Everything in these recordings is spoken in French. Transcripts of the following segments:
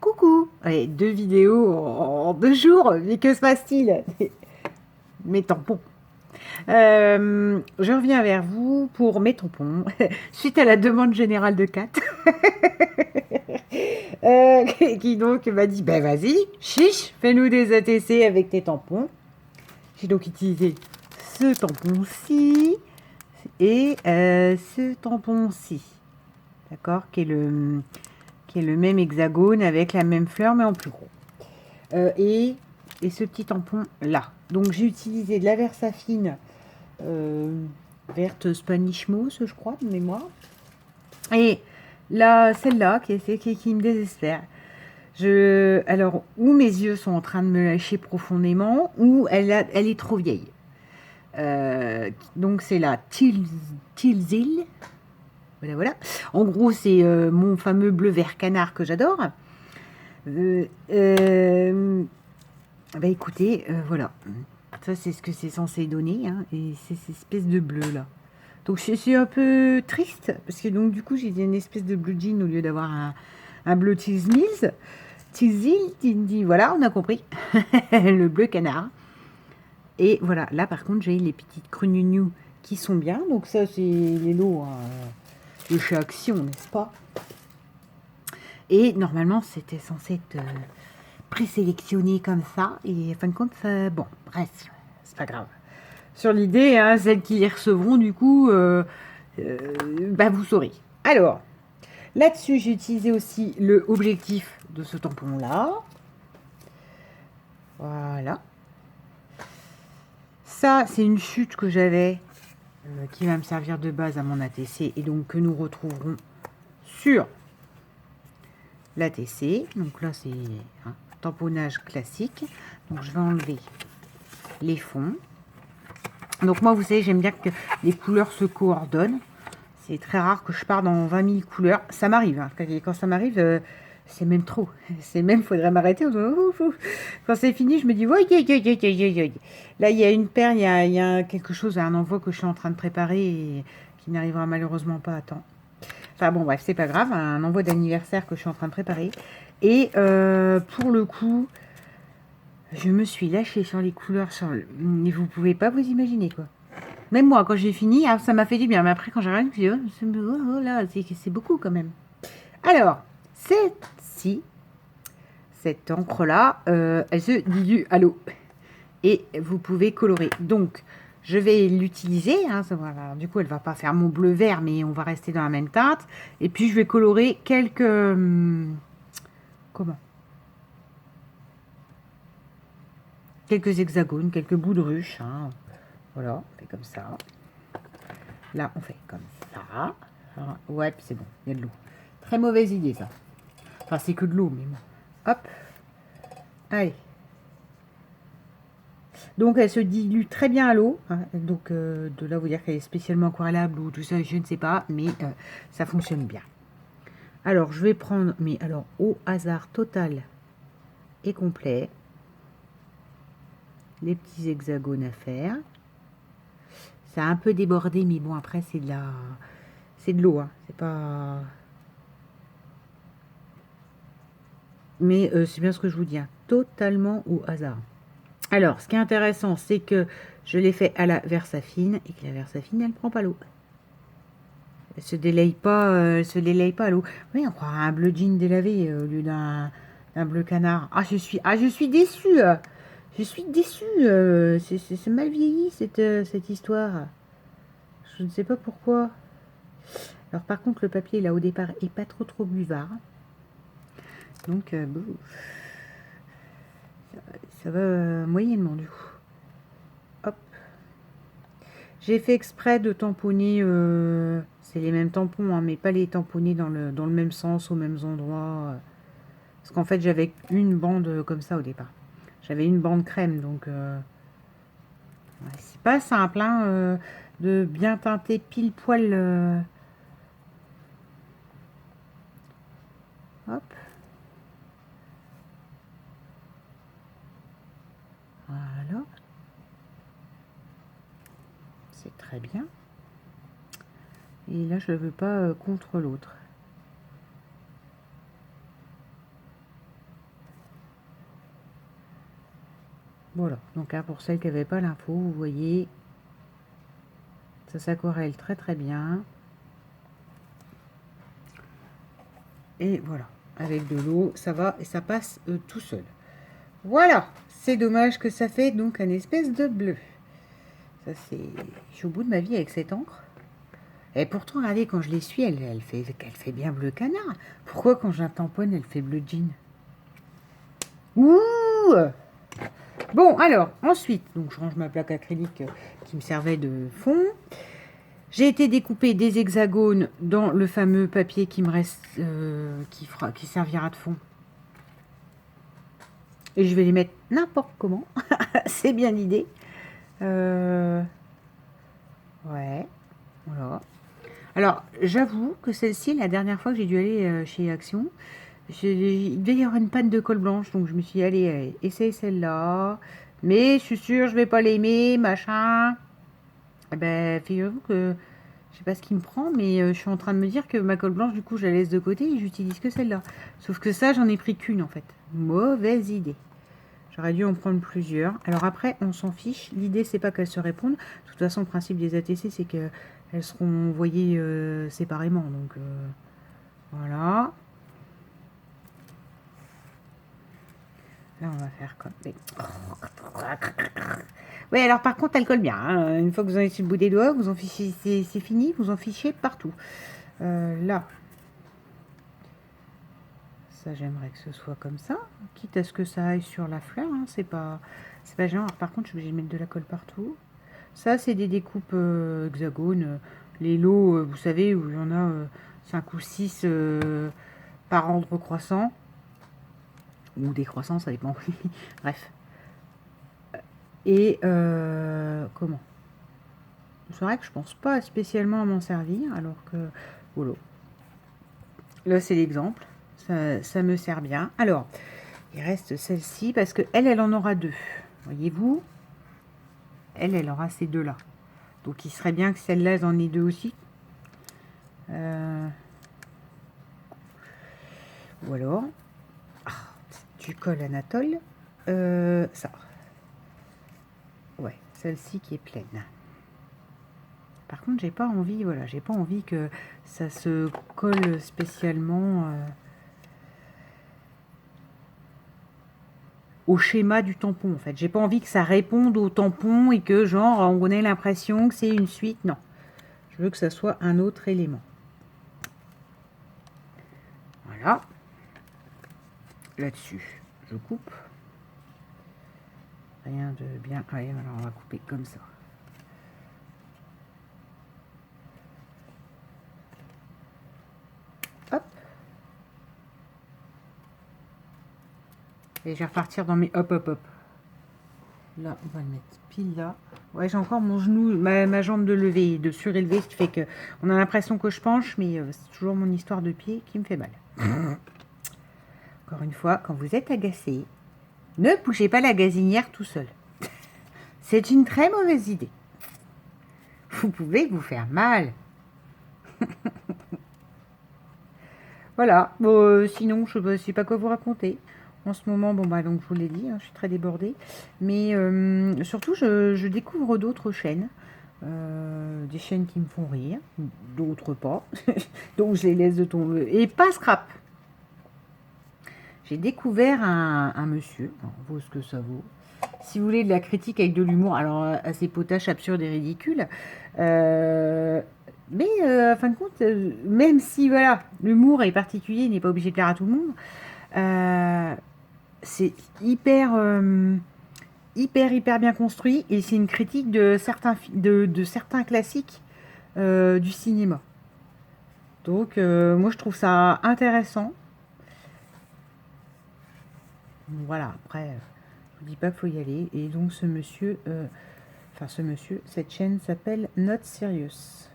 Coucou! Ouais, 2 vidéos en 2 jours, mais que se passe-t-il? Mes tampons. Je reviens vers vous pour mes tampons, suite à la demande générale de Kat, qui donc m'a dit, ben vas-y, chiche, fais-nous des ATC avec tes tampons. J'ai donc utilisé ce tampon-ci et ce tampon-ci, d'accord, qui est le même hexagone avec la même fleur mais en plus gros. Et ce petit tampon là. Donc j'ai utilisé de la Versafine verte Spanish Moss, je crois, de mémoire. Et là, celle-là qui me désespère. Alors, ou mes yeux sont en train de me lâcher profondément, ou elle est trop vieille. Donc c'est la Tilzil. Voilà, voilà. En gros, c'est mon fameux bleu vert canard que j'adore. Bah écoutez, voilà. Ça, c'est ce que c'est censé donner, hein, et c'est cette espèce de bleu là. Donc je suis un peu triste, parce que donc du coup j'ai une espèce de bleu jean au lieu d'avoir un bleu Tease Mills. Voilà, on a compris. Le bleu canard. Et voilà, là par contre j'ai les petites crugnugnou qui sont bien. Donc ça c'est les lots hein, de chez Action, n'est-ce pas? Et normalement c'était censé être présélectionné comme ça. Et en fin de compte, bon, bref, c'est pas grave. Sur l'idée, hein, celles qui les recevront, du coup, bah, vous saurez. Alors, là-dessus, j'ai utilisé aussi le objectif de ce tampon-là. Voilà. Ça, c'est une chute que j'avais, qui va me servir de base à mon ATC, et donc que nous retrouverons sur l'ATC. Donc là, c'est un tamponnage classique. Donc, je vais enlever les fonds. Donc moi, vous savez, j'aime bien que les couleurs se coordonnent. C'est très rare que je pars dans 20 000 couleurs. Ça m'arrive. Hein. Quand ça m'arrive, c'est même trop. C'est même, faudrait m'arrêter. Quand c'est fini, je me dis, ouais, là, il y a une paire, il y a quelque chose, un envoi que je suis en train de préparer et qui n'arrivera malheureusement pas à temps. Enfin bon, bref, c'est pas grave. Un envoi d'anniversaire que je suis en train de préparer. Et pour le coup, je me suis lâchée sur les couleurs. Mais vous pouvez pas vous imaginer, quoi. Même moi, quand j'ai fini, ça m'a fait du bien. Mais après, quand j'ai regardé, je me suis dit, oh là, c'est beaucoup quand même. Alors, cette encre-là, elle se dilue à l'eau. Et vous pouvez colorer. Donc, je vais l'utiliser. Hein, voilà. Du coup, elle ne va pas faire mon bleu-vert, mais on va rester dans la même teinte. Et puis, je vais colorer quelques... comment? Quelques hexagones, quelques bouts de ruche. Hein. Voilà, on fait comme ça. Là, on fait comme ça. Ouais, puis c'est bon, il y a de l'eau. Très mauvaise idée, ça. Enfin, c'est que de l'eau, mais bon. Hop. Allez. Donc, elle se dilue très bien à l'eau. Hein. Donc, de là, vous dire qu'elle est spécialement aquarellable ou tout ça, je ne sais pas. Mais ça fonctionne bien. Alors, je vais prendre, mais alors, au hasard total et complet, les petits hexagones à faire. Ça a un peu débordé, mais bon, après, c'est de l'eau. Hein. C'est pas... Mais c'est bien ce que je vous dis, hein, totalement au hasard. Alors, ce qui est intéressant, c'est que je l'ai fait à la Versafine et que la Versafine, elle ne prend pas l'eau. Elle se délaye pas, à l'eau. Oui, on croirait un bleu jean délavé au lieu d'un bleu canard. Je suis déçue. Je suis déçue. C'est mal vieilli cette histoire. Je ne sais pas pourquoi. Alors par contre, le papier là au départ est pas trop buvard. Donc bon. Ça va moyennement du coup. Hop. J'ai fait exprès de tamponner, c'est les mêmes tampons, hein, mais pas les tamponner dans le même sens, aux mêmes endroits. Parce qu'en fait, j'avais une bande comme ça au départ. J'avais une bande crème, donc ouais, c'est pas simple hein, de bien teinter pile poil. Hop. Voilà. C'est très bien. Et là, je ne le veux pas contre l'autre. Voilà, donc hein, pour celles qui n'avaient pas l'info, vous voyez, ça s'aquarelle très très bien. Et voilà, avec de l'eau, ça va et ça passe tout seul. Voilà, c'est dommage que ça fait donc un espèce de bleu. Ça c'est... Je suis au bout de ma vie avec cette encre. Et pourtant, regardez, quand je l'essuie, elle fait bien bleu canard. Pourquoi quand je la tamponne, elle fait bleu jean? Ouh! Bon, alors, ensuite, donc je range ma plaque acrylique qui me servait de fond. J'ai été découper des hexagones dans le fameux papier qui me reste, qui servira de fond. Et je vais les mettre n'importe comment. C'est bien l'idée. Ouais, voilà. Alors, j'avoue que celle-ci, la dernière fois que j'ai dû aller chez Action, il devait y avoir une panne de colle blanche, donc je me suis dit, allez, essaye celle-là. Mais je suis sûre, je vais pas l'aimer, machin. Eh ben, figurez-vous que je sais pas ce qui me prend, mais je suis en train de me dire que ma colle blanche, du coup, je la laisse de côté et j'utilise que celle-là. Sauf que ça, j'en ai pris qu'une, en fait. Mauvaise idée. J'aurais dû en prendre plusieurs. Alors après, on s'en fiche. L'idée, c'est pas qu'elles se répondent. De toute façon, le principe des ATC, c'est qu'elles seront envoyées séparément. Donc, voilà. Là, on va faire comme... Oui, alors par contre, elle colle bien. Hein. Une fois que vous en êtes sur le bout des doigts, vous en fichez, c'est fini, vous en fichez partout. Là, ça, j'aimerais que ce soit comme ça. Quitte à ce que ça aille sur la fleur. Hein. C'est pas gênant. Alors, par contre, je suis obligée de mettre de la colle partout. Ça, c'est des découpes hexagones. Les lots, vous savez, où il y en a 5 ou 6 par ordre croissant. Ou décroissant, ça dépend. Bref. Et comment? C'est vrai que je pense pas spécialement à m'en servir, alors que... Voilà. Là, c'est l'exemple. Ça me sert bien. Alors, il reste celle-ci, parce que elle en aura deux. Voyez-vous? Elle aura ces deux-là. Donc, il serait bien que celle-là, elle en ait deux aussi. Ou alors... du colle Anatole. Ça. Ouais, celle-ci qui est pleine. Par contre, j'ai pas envie, voilà, j'ai pas envie que ça se colle spécialement au schéma du tampon, en fait. J'ai pas envie que ça réponde au tampon et que, genre, on ait l'impression que c'est une suite. Non. Je veux que ça soit un autre élément. Voilà. Là-dessus, je coupe. Rien de bien... Allez, alors on va couper comme ça. Hop. Et je vais repartir dans mes hop, hop, hop. Là, on va le mettre pile là. Ouais, j'ai encore mon genou, ma jambe de lever, de surélever, ce qui fait que on a l'impression que je penche, mais c'est toujours mon histoire de pied qui me fait mal. Encore une fois, quand vous êtes agacé, ne bougez pas la gazinière tout seul. C'est une très mauvaise idée. Vous pouvez vous faire mal. Voilà. Bon, sinon, je ne sais pas quoi vous raconter. En ce moment, bon bah donc je vous l'ai dit, hein, je suis très débordée. Mais surtout, je découvre d'autres chaînes. Des chaînes qui me font rire, d'autres pas. Donc je les laisse de tomber. Et pas scrap. J'ai découvert un monsieur, alors, vaut ce que ça vaut. Si vous voulez de la critique avec de l'humour, alors assez potache, absurde et ridicule. Mais en fin de compte, même si voilà, l'humour est particulier, il n'est pas obligé de plaire à tout le monde, c'est hyper bien construit et c'est une critique de certains classiques du cinéma. Donc moi je trouve ça intéressant. Voilà, après je vous dis pas qu'il faut y aller. Et donc ce monsieur, cette chaîne s'appelle Not Serious.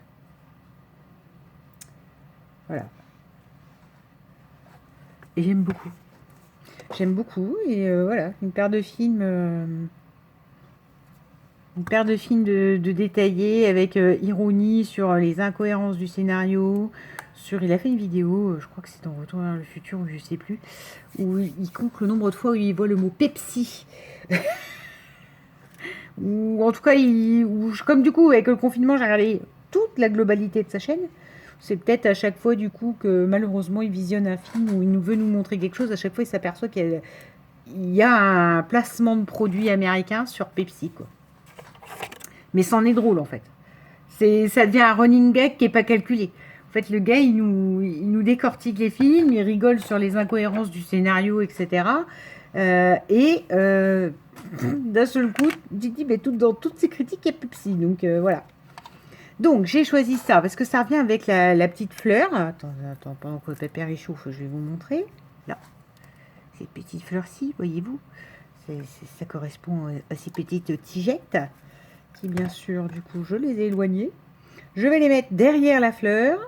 Voilà. Et j'aime beaucoup. J'aime beaucoup. Et voilà, une paire de films de détaillés avec ironie sur les incohérences du scénario. Il a fait une vidéo, je crois que c'est dans Retour vers le futur, ou je sais plus, où il compte le nombre de fois où il voit le mot Pepsi. ou en tout cas, comme du coup, avec le confinement, j'ai regardé toute la globalité de sa chaîne. C'est peut-être à chaque fois, du coup, que malheureusement, il visionne un film ou il veut nous montrer quelque chose. À chaque fois, il s'aperçoit qu'il y a un placement de produits américains sur Pepsi, quoi. Mais c'en est drôle, en fait. Ça devient un running gag qui n'est pas calculé. En fait, le gars, il nous décortique les films, il rigole sur les incohérences du scénario, etc. D'un seul coup, tu dis, mais dans toutes ces critiques, il y a Pepsi. Donc, voilà. Donc, j'ai choisi ça parce que ça revient avec la petite fleur. Attends, pendant que le pépère est chauffe, je vais vous montrer. Là, ces petites fleurs-ci, voyez-vous, ça correspond à ces petites tigettes qui, bien sûr, du coup, je les ai éloignées. Je vais les mettre derrière la fleur.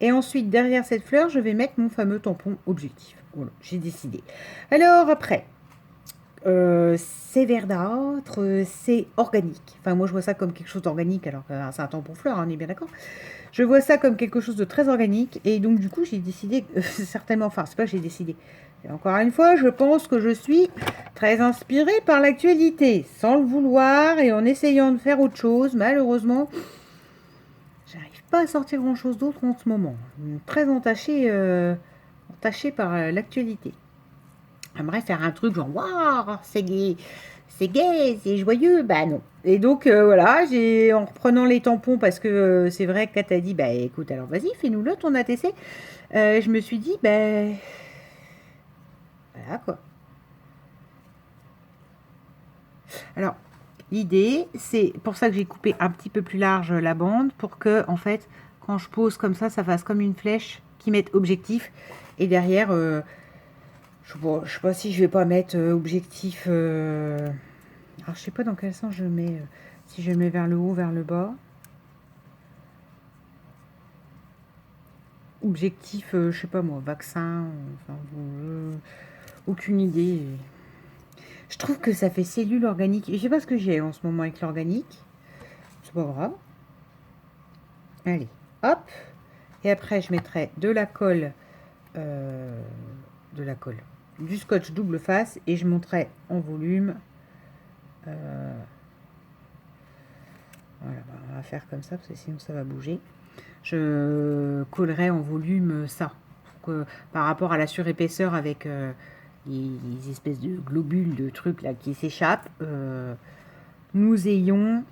Et ensuite, derrière cette fleur, je vais mettre mon fameux tampon objectif. Voilà, j'ai décidé. Alors, après, c'est verdâtre, c'est organique. Enfin, moi, je vois ça comme quelque chose d'organique, alors que c'est un tampon fleur, hein, on est bien d'accord. Je vois ça comme quelque chose de très organique. Et donc, du coup, j'ai décidé, certainement, enfin, c'est pas que j'ai décidé. Et encore une fois, je pense que je suis très inspirée par l'actualité, sans le vouloir et en essayant de faire autre chose. Malheureusement, j'arrive pas à sortir grand chose d'autre en ce moment. Très entachée par l'actualité. J'aimerais faire un truc genre waouh, c'est gay, c'est joyeux. Bah non. Et donc voilà, en reprenant les tampons parce que c'est vrai que Kat a dit bah écoute alors vas-y fais-nous-le ton ATC. Je me suis dit bah voilà quoi. Alors l'idée c'est pour ça que j'ai coupé un petit peu plus large la bande pour que en fait quand je pose comme ça fasse comme une flèche qui mette objectif et derrière je sais pas si je vais pas mettre objectif. Alors je sais pas dans quel sens je mets. Si je le mets vers le haut, vers le bas. Objectif, je sais pas moi, vaccin. Enfin, aucune idée. Je trouve que ça fait cellule organique. Je sais pas ce que j'ai en ce moment avec l'organique. C'est pas grave. Allez, hop. Et après, je mettrai de la colle. Du scotch double face. Et je monterai en volume. Voilà, on va faire comme ça parce que sinon ça va bouger. Je collerai en volume ça. Pour que, par rapport à la surépaisseur avec les espèces de globules de trucs là qui s'échappent, nous ayons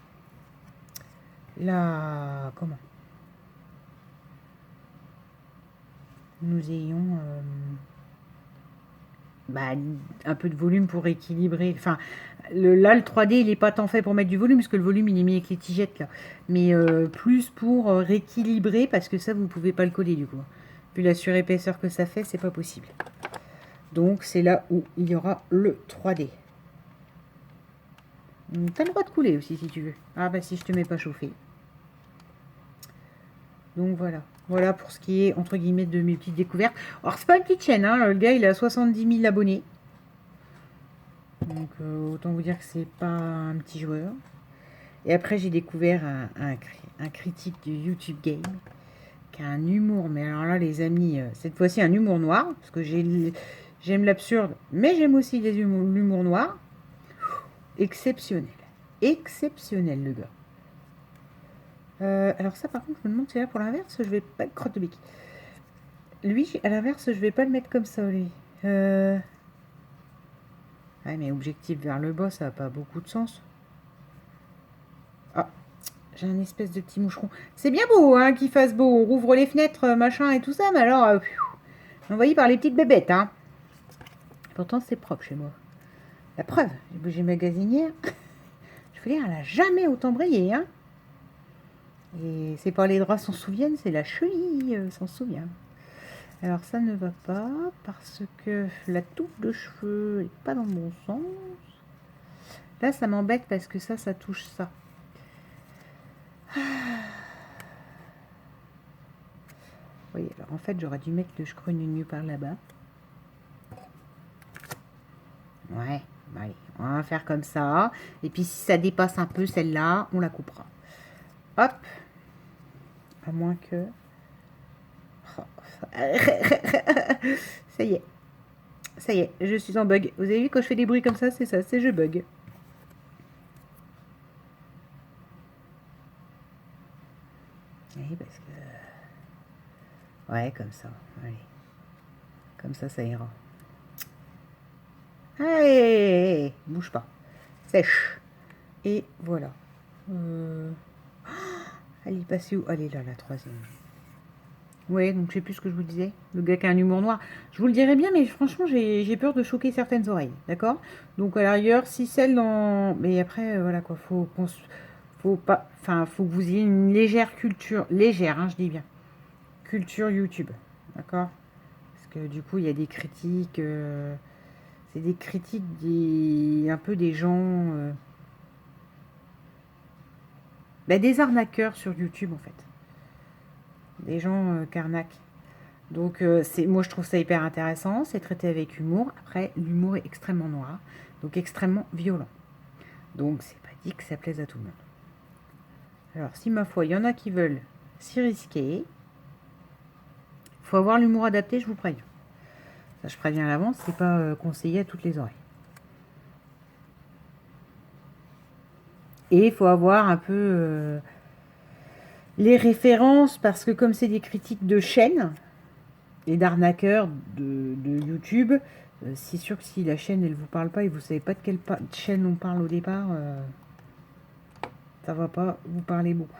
la... Comment Nous ayons... un peu de volume pour équilibrer. Enfin, là, le 3D, il n'est pas tant fait pour mettre du volume, parce que le volume, il est mis avec les tigettes, là. Mais plus pour rééquilibrer, parce que ça, vous ne pouvez pas le coller, du coup. Vu la surépaisseur que ça fait, c'est pas possible. Donc, c'est là où il y aura le 3D. T'as le droit de couler aussi, si tu veux. Ah, bah, si je te mets pas chauffer. Donc, voilà. Voilà pour ce qui est, entre guillemets, de mes petites découvertes. Alors, c'est pas une petite chaîne, hein. Le gars, il a 70 000 abonnés. Donc, autant vous dire que c'est pas un petit joueur. Et après, j'ai découvert un critique du YouTube Game qui a un humour. Mais alors là, les amis, cette fois-ci, un humour noir. Parce que j'aime l'absurde, mais j'aime aussi l'humour noir. Exceptionnel. Exceptionnel, le gars. Alors ça, par contre, je me demande si là, pour l'inverse, je vais pas le crotte de bique. Lui, à l'inverse, je vais pas le mettre comme ça, lui. Ouais, mais objectif vers le bas, ça n'a pas beaucoup de sens. Ah, j'ai un espèce de petit moucheron. C'est bien beau, hein, qu'il fasse beau. On rouvre les fenêtres, machin et tout ça, mais alors, envoyé par les petites bébêtes, hein. Pourtant, c'est propre chez moi. La preuve, j'ai bougé ma gazinière. Je veux dire, elle a jamais autant brillé, hein. Et c'est pas les draps s'en souviennent, c'est la chenille s'en souvient. Alors ça ne va pas parce que la touffe de cheveux n'est pas dans le bon sens. Là, ça m'embête parce que ça touche ça. Oui, alors en fait, j'aurais dû mettre le mieux par là-bas. Ouais, allez, on va faire comme ça. Et puis si ça dépasse un peu celle-là, on la coupera. Hop. À moins que... Ça y est. Ça y est, je suis en bug. Vous avez vu quand je fais des bruits comme ça, c'est ça, c'est je bug. Ouais, comme ça. Allez. Comme ça ira. Allez, bouge pas. Sèche. Et voilà. Elle est passée où? Elle est là, la troisième. Ouais, donc je sais plus ce que je vous disais. Le gars qui a un humour noir. Je vous le dirais bien, mais franchement, j'ai peur de choquer certaines oreilles. D'accord? Donc à la rigueur, si celle dans... Mais après, voilà quoi, faut pas... Enfin, faut que vous ayez une légère culture. Légère, hein, je dis bien. Culture YouTube. D'accord? Parce que du coup, il y a des critiques... c'est des critiques un peu des gens... des arnaqueurs sur YouTube, en fait. Des gens qui arnaquent. Donc, moi, je trouve ça hyper intéressant. C'est traité avec humour. Après, l'humour est extrêmement noir. Donc, extrêmement violent. Donc, c'est pas dit que ça plaise à tout le monde. Alors, si ma foi, il y en a qui veulent s'y risquer, il faut avoir l'humour adapté, je vous préviens. Ça, je préviens à l'avance, c'est pas conseillé à toutes les oreilles. Et il faut avoir un peu les références, parce que comme c'est des critiques de chaînes et d'arnaqueurs de YouTube, c'est sûr que si la chaîne elle vous parle pas et vous savez pas de quelle chaîne on parle au départ, ça va pas vous parler beaucoup.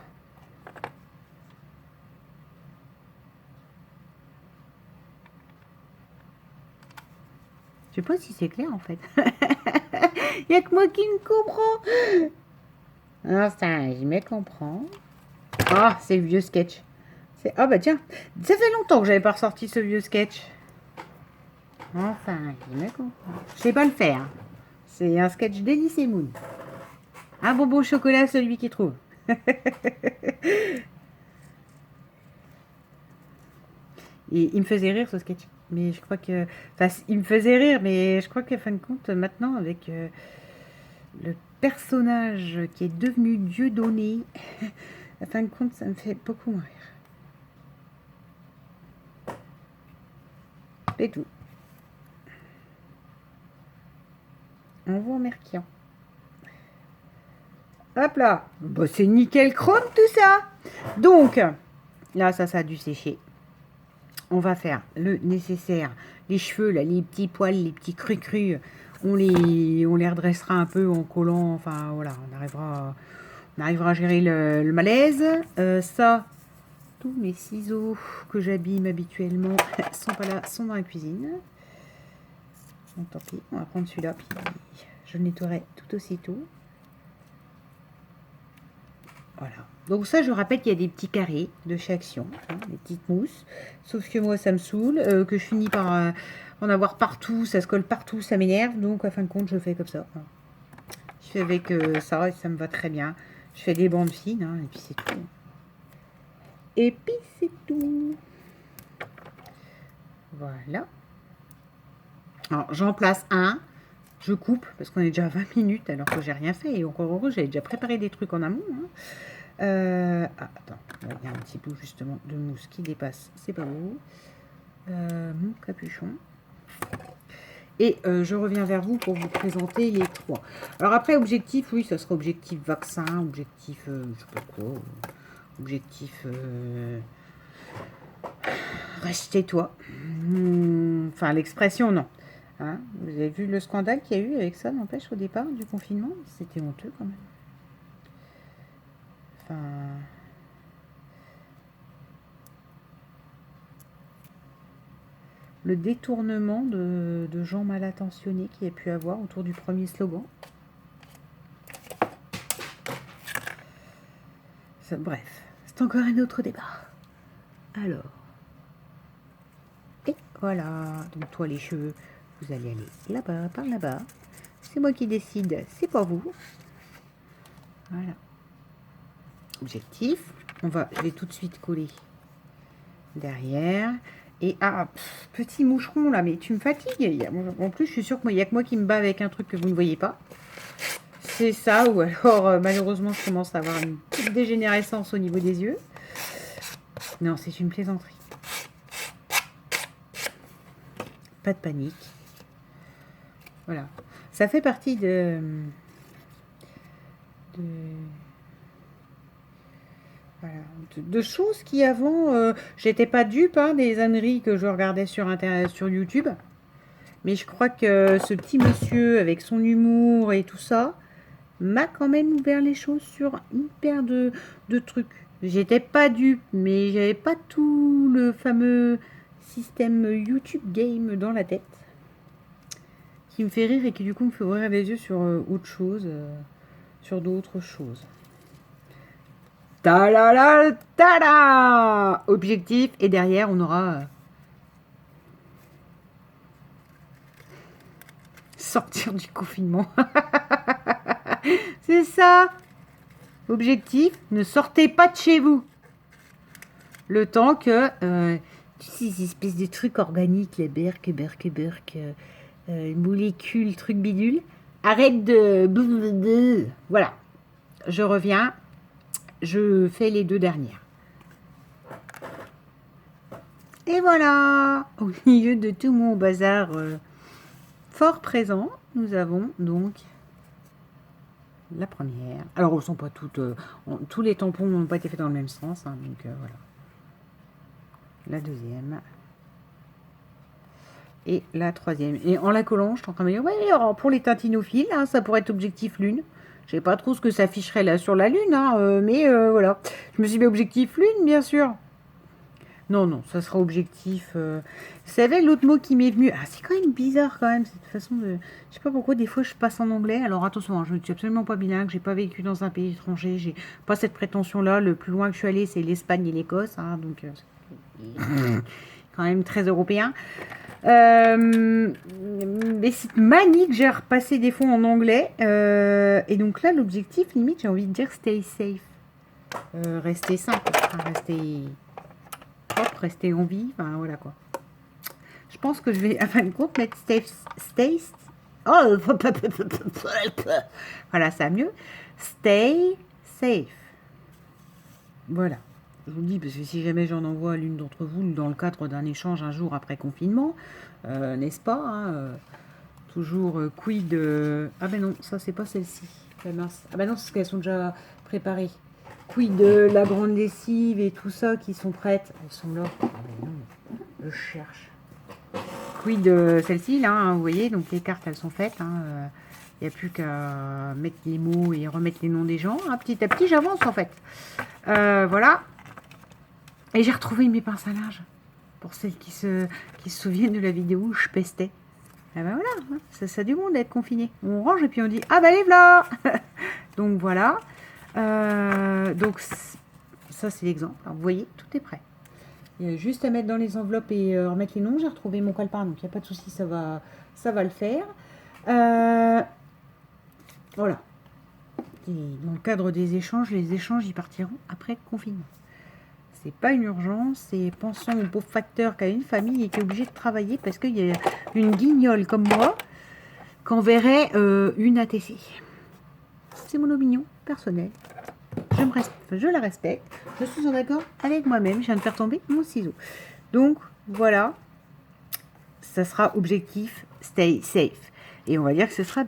Je sais pas si c'est clair en fait. Il n'y a que moi qui me comprends. Non, ça, je me comprends. Ah, c'est le vieux sketch. Ah bah tiens, ça fait longtemps que j'avais pas ressorti ce vieux sketch. Enfin, je me comprends. Je sais pas le faire. C'est un sketch d'Elysée et Moon. Un bonbon au chocolat, celui qui trouve. Et il me faisait rire ce sketch. Mais je crois que... Enfin, il me faisait rire, mais je crois qu'à fin de compte, maintenant, avec le personnage qui est devenu Dieudonné, à fin de compte, ça me fait beaucoup rire. C'est tout. On voit en merquiant. Hop là. Bah, c'est nickel chrome tout ça. Donc, là, ça a dû sécher. On va faire le nécessaire. Les cheveux, là, les petits poils, les petits crus, on les redressera un peu en collant. Enfin, voilà, on arrivera à gérer le malaise. Ça, tous mes ciseaux que j'abîme habituellement sont pas là, sont dans la cuisine. Donc, tant pis, on va prendre celui-là, puis je le nettoierai tout aussitôt. Voilà. Donc ça, je rappelle qu'il y a des petits carrés de chez Action, hein, des petites mousses. Sauf que moi, ça me saoule, que je finis par en avoir partout, ça se colle partout, ça m'énerve. Donc, à fin de compte, je fais comme ça. Hein. Je fais avec ça et ça me va très bien. Je fais des bandes fines, hein, et puis c'est tout. Et puis c'est tout. Voilà. Alors, j'en place un. Je coupe, parce qu'on est déjà à 20 minutes, alors que j'ai rien fait. Et encore heureux, j'avais déjà préparé des trucs en amont. Hein. Attends, il y a un petit bout justement de mousse qui dépasse, c'est pas beau. Mon capuchon. Et je reviens vers vous pour vous présenter les trois. Alors après, objectif, oui, ça sera objectif vaccin, objectif, je sais pas quoi, objectif, reste toi. Enfin, l'expression, non. Hein, vous avez vu le scandale qu'il y a eu avec ça, n'empêche, au départ du confinement. C'était honteux quand même. Enfin... Le détournement de gens mal intentionnés qu'il y a pu avoir autour du premier slogan. Ça, bref, c'est encore un autre débat. Alors, et voilà. Donc toi les cheveux, vous allez aller là-bas, par là-bas. C'est moi qui décide, c'est pas vous. Voilà. Objectif, je vais tout de suite coller derrière. Et petit moucheron là, mais tu me fatigues. En plus, je suis sûre qu'il n'y a que moi qui me bats avec un truc que vous ne voyez pas. C'est ça, ou alors malheureusement, je commence à avoir une petite dégénérescence au niveau des yeux. Non, c'est une plaisanterie. Pas de panique. Voilà. Ça fait partie Voilà. De choses qui avant, j'étais pas dupe hein, des âneries que je regardais sur Internet, sur YouTube. Mais je crois que ce petit monsieur, avec son humour et tout ça, m'a quand même ouvert les choses sur hyper de trucs. J'étais pas dupe, mais j'avais pas tout le fameux système YouTube Game dans la tête. Qui me fait rire et qui du coup me fait ouvrir les yeux sur autre chose, sur d'autres choses. Ta-la-la, ta-la! Objectif, et derrière on aura sortir du confinement. C'est ça. Objectif, ne sortez pas de chez vous. Le temps que ces espèces de trucs organiques, les berk, molécules, trucs bidules, arrête de... Voilà. Je reviens. Je fais les 2 dernières. Et voilà. Au milieu de tout mon bazar fort présent, nous avons donc la première. Alors, elles ne sont pas toutes... tous les tampons n'ont pas été faits dans le même sens. Hein, donc, voilà. La deuxième. Et la troisième. Et en la collant, je suis en train de me dire, ouais, alors pour les tintinophiles, hein, ça pourrait être objectif lune. Je sais pas trop ce que ça afficherait là sur la lune, hein, mais voilà. Je me suis mis objectif lune, bien sûr. Non, non, ça sera objectif. Vous savez, l'autre mot qui m'est venu. Ah, c'est quand même bizarre, quand même, cette façon de. Je sais pas pourquoi, des fois, je passe en anglais. Alors, attention, hein, je ne suis absolument pas bilingue. J'ai pas vécu dans un pays étranger. J'ai pas cette prétention-là. Le plus loin que je suis allée, c'est l'Espagne et l'Écosse. Hein, donc, quand même très européen. Mais cette manie que j'ai repassé des fois en anglais. Et donc là, l'objectif, limite, j'ai envie de dire stay safe. Rester simple. Hein, rester propre, rester en vie. Enfin, voilà quoi. Je pense que je vais, à fin de compte, mettre stay. Oh, voilà, ça va mieux. Stay safe. Voilà. Je vous le dis, parce que si jamais j'en envoie à l'une d'entre vous, dans le cadre d'un échange un jour après confinement, n'est-ce pas hein, toujours quid... Ah ben non, ça c'est pas celle-ci. Ah ben non, c'est parce qu'elles sont déjà préparées. Quid de la grande lessive et tout ça qui sont prêtes. Elles sont là. Ah ben non, je cherche. Quid de celle-ci, là, hein, vous voyez, donc les cartes elles sont faites. Il n'y a plus qu'à mettre les mots et remettre les noms des gens. Hein. Petit à petit, j'avance en fait. Voilà. Et j'ai retrouvé mes pinces à linge. Pour celles qui se souviennent de la vidéo où je pestais. Ah ben voilà, hein, ça a du monde d'être confiné. On range et puis on dit ah ben les voilà. Donc voilà. Donc ça c'est l'exemple. Alors vous voyez, tout est prêt. Il y a juste à mettre dans les enveloppes et remettre les noms. J'ai retrouvé mon calepin, donc il n'y a pas de souci, ça va le faire. Voilà. Et dans le cadre des échanges, les échanges ils partiront après confinement. C'est pas une urgence, c'est pensons au pauvre facteur qui a une famille et qui est obligé de travailler parce qu'il y a une guignole comme moi qu'enverrait une ATC. C'est mon opinion personnelle. Je la respecte. Je suis en accord avec moi-même. Je viens de faire tomber mon ciseau. Donc, voilà. Ça sera objectif stay safe. Et on va dire que ce sera,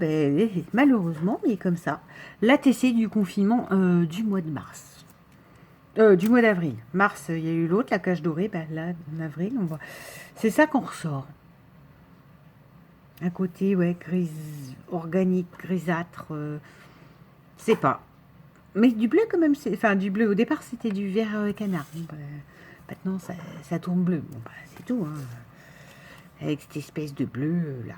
malheureusement, mais comme ça, l'ATC du confinement du mois de mars. Du mois d'avril. Mars, il y a eu l'autre, la cage dorée. Là, en avril, on va... C'est ça qu'on ressort. Un côté, ouais, gris, organique, grisâtre. C'est pas. Mais du bleu quand même. Enfin, du bleu. Au départ, c'était du vert canard. Bon, maintenant, ça tourne bleu. Bon, c'est tout. Hein. Avec cette espèce de bleu, là.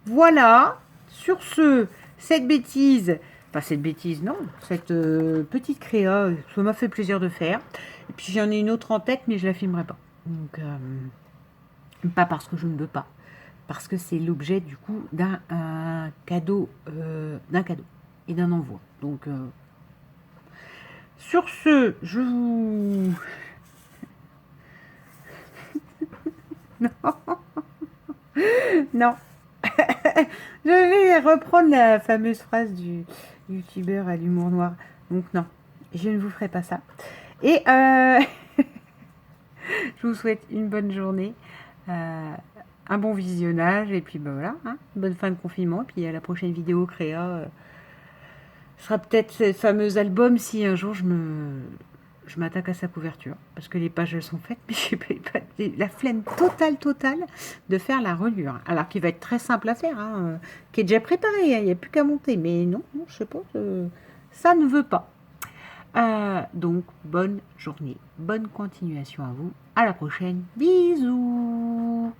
Voilà. Sur ce, cette bêtise... Enfin, cette bêtise, non. Cette petite créa, ça m'a fait plaisir de faire. Et puis, j'en ai une autre en tête, mais je la filmerai pas. Donc, pas parce que je ne veux pas. Parce que c'est l'objet, du coup, d'un cadeau. Et d'un envoi. Donc, sur ce, je vous... Non. Non. Je vais reprendre la fameuse phrase du youtubeur à l'humour noir. Donc non, je ne vous ferai pas ça. Et je vous souhaite une bonne journée, un bon visionnage, et puis voilà, hein, bonne fin de confinement. Et puis à la prochaine vidéo créa, ce sera peut-être ce fameux album si un jour je je m'attaque à sa couverture, parce que les pages, elles sont faites, mais j'ai la flemme totale de faire la reliure. Alors qu'il va être très simple à faire, hein, qui est déjà préparé, hein, il n'y a plus qu'à monter. Mais non, je sais pas, ça ne veut pas. Donc, bonne journée, bonne continuation à vous. À la prochaine. Bisous.